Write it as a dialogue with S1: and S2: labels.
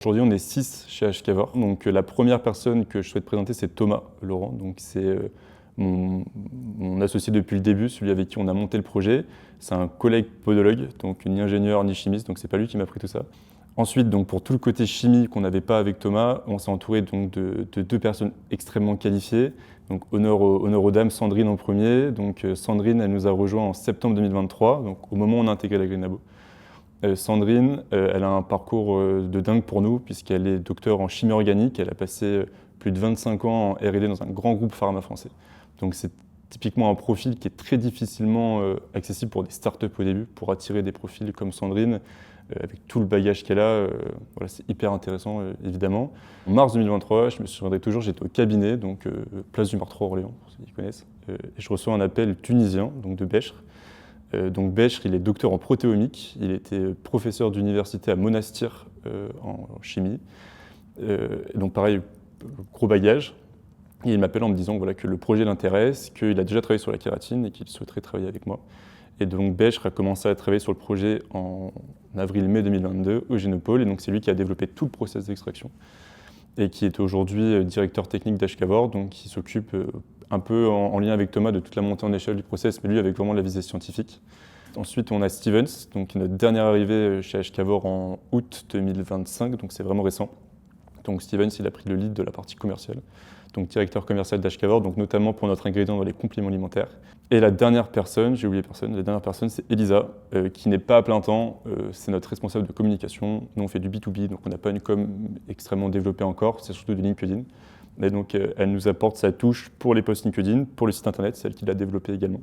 S1: Aujourd'hui, on est 6 chez HKVOR. Donc, la première personne que je souhaite présenter, c'est Thomas Laurent. Donc, c'est mon associé depuis le début, celui avec qui on a monté le projet. C'est un collègue podologue, donc ni ingénieur ni chimiste, donc c'est pas lui qui m'a appris tout ça. Ensuite, donc, pour tout le côté chimie qu'on n'avait pas avec Thomas, on s'est entouré donc, de 2 personnes extrêmement qualifiées. Donc, honneur aux dames, Sandrine en premier. Donc, Sandrine, elle nous a rejoint en septembre 2023, donc au moment où on a intégré la Green Labo. Sandrine, elle a un parcours de dingue pour nous, puisqu'elle est docteure en chimie organique. Elle a passé plus de 25 ans en R&D dans un grand groupe pharma français. Donc c'est typiquement un profil qui est très difficilement accessible pour des startups au début, pour attirer des profils comme Sandrine, avec tout le bagage qu'elle a. Voilà, c'est hyper intéressant, évidemment. En mars 2023, je me souviendrai toujours, j'étais au cabinet, donc place du Martroi Orléans, pour ceux qui connaissent, et je reçois un appel tunisien, donc de Béchir. Donc Béchir, il est docteur en protéomique, il était professeur d'université à Monastir en chimie. Donc pareil, gros bagage. Et il m'appelle en me disant voilà, que le projet l'intéresse, qu'il a déjà travaillé sur la kératine et qu'il souhaiterait travailler avec moi. Et donc Béchir a commencé à travailler sur le projet en avril-mai 2022 au Génopôle, et donc c'est lui qui a développé tout le process d'extraction et qui est aujourd'hui directeur technique d'HKVOR, donc qui s'occupe un peu en lien avec Thomas de toute la montée en échelle du process, mais lui avec vraiment la visée scientifique. Ensuite, on a Stevens, donc notre dernière arrivée chez HKVOR en août 2025, donc c'est vraiment récent. Donc Stevens, il a pris le lead de la partie commerciale, donc directeur commercial d'HKVOR, donc notamment pour notre ingrédient dans les compléments alimentaires. Et la dernière personne, j'ai oublié personne, la dernière personne c'est Elisa, qui n'est pas à plein temps, c'est notre responsable de communication. Nous on fait du B2B, donc on n'a pas une com extrêmement développée encore, c'est surtout du LinkedIn. Et donc elle nous apporte sa touche pour les posts LinkedIn, pour le site internet, c'est elle qui l'a développé également.